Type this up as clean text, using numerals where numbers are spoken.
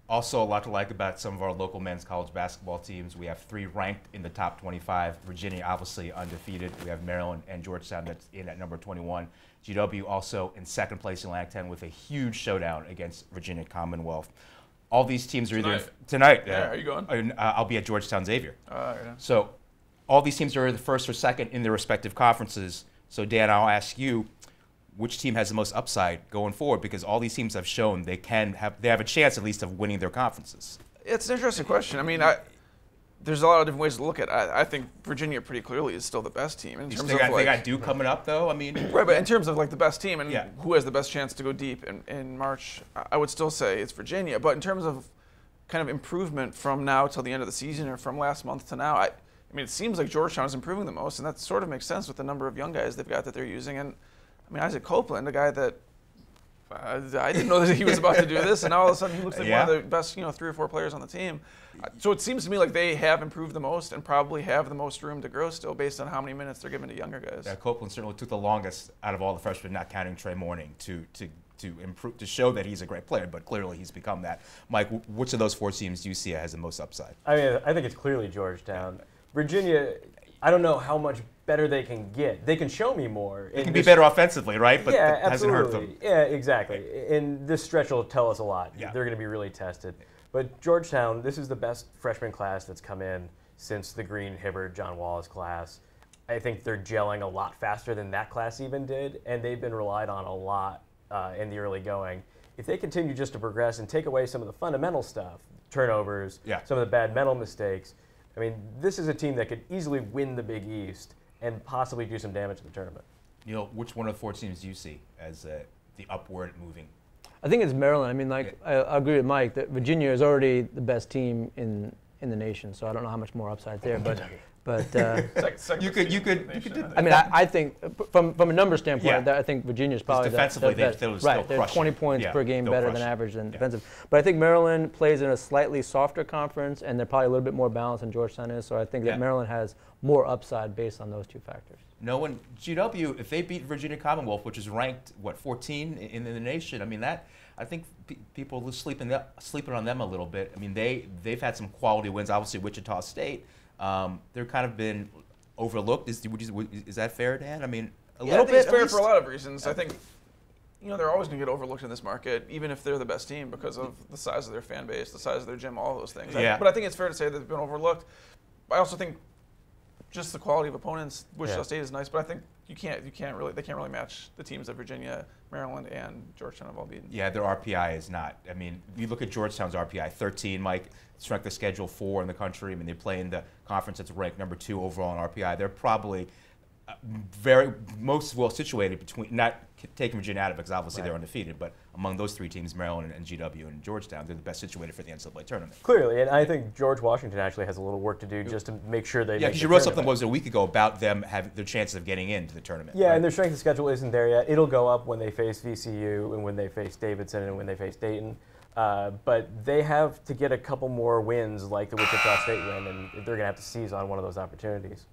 Also, a lot to like about some of our local men's college basketball teams. We have 3 ranked in the top 25. Virginia, obviously undefeated. We have Maryland and Georgetown that's in at number 21. GW also in second place in Atlantic 10 with a huge showdown against Virginia Commonwealth. All these teams are either tonight. Yeah, are you going? I'll be at Georgetown Xavier. Yeah. So all these teams are either first or second in their respective conferences. So Dan, I'll ask you, which team has the most upside going forward? Because all these teams have shown they have a chance at least of winning their conferences. It's an interesting question. I mean, there's a lot of different ways to look at it. I think Virginia pretty clearly is still the best team in terms of they got Duke coming up though. I mean, right, but in terms of like the best team and who has the best chance to go deep in March, I would still say it's Virginia. But in terms of kind of improvement from now till the end of the season or from last month to now, I mean, it seems like Georgetown is improving the most, and that sort of makes sense with the number of young guys they've got that they're using. And I mean, Isaac Copeland, a guy that I didn't know that he was about to do this, and now all of a sudden he looks like one of the best, 3 or 4 players on the team. So it seems to me like they have improved the most and probably have the most room to grow still based on how many minutes they're giving to younger guys. Yeah, Copeland certainly took the longest out of all the freshmen, not counting Trey Morning, to improve, to show that he's a great player, but clearly he's become that. Mike, which of those 4 teams do you see has the most upside? I mean, I think it's clearly Georgetown. Virginia, I don't know how much better they can get. They can show me more. They can be better offensively, right? But yeah, that hasn't hurt absolutely. them. Yeah, exactly. And this stretch will tell us a lot. Yeah. They're going to be really tested. But Georgetown, this is the best freshman class that's come in since the Green, Hibbert, John Wallace class. I think they're gelling a lot faster than that class even did, and they've been relied on a lot in the early going. If they continue just to progress and take away some of the fundamental stuff, turnovers, some of the bad mental mistakes, I mean, this is a team that could easily win the Big East and possibly do some damage to the tournament. Neil, which one of the 4 teams do you see as the upward moving? I think it's Maryland. I mean, I agree with Mike that Virginia is already the best team in the nation, so I don't know how much more upside there. But you could do that. I mean, I think from a number standpoint, I think Virginia's probably defensively the best. Right, they're 20 points per game better than average than defensive. But I think Maryland plays in a slightly softer conference, and they're probably a little bit more balanced than Georgetown is. So I think that Maryland has more upside based on those 2 factors. No one, GW, if they beat Virginia Commonwealth, which is ranked, 14 in the nation, I mean, I think people are sleeping on them a little bit. I mean, they've had some quality wins, obviously Wichita State. They're kind of been overlooked. Is that fair, Dan? I mean, a little bit. It's fair for a lot of reasons. I think they're always going to get overlooked in this market, even if they're the best team, because of the size of their fan base, the size of their gym, all those things. But I think it's fair to say that they've been overlooked. I also think just the quality of opponents, Wichita State is nice, but I think they can't really match the teams that Virginia, Maryland, and Georgetown have all beaten. Yeah, their RPI is not. I mean, you look at Georgetown's RPI, 13, Mike, strength of schedule 4 in the country. I mean, they play in the conference that's ranked number 2 overall in RPI. They're probably most well situated between, not taking Virginia out of it because obviously they're undefeated, but among those 3 teams, Maryland and GW and Georgetown, they're the best situated for the NCAA tournament. Clearly, and I think George Washington actually has a little work to do just to make sure they because you wrote something a week ago about them having their chances of getting into the tournament. Yeah, and their strength of schedule isn't there yet. It'll go up when they face VCU and when they face Davidson and when they face Dayton. But they have to get a couple more wins like the Wichita State win, and they're going to have to seize on one of those opportunities.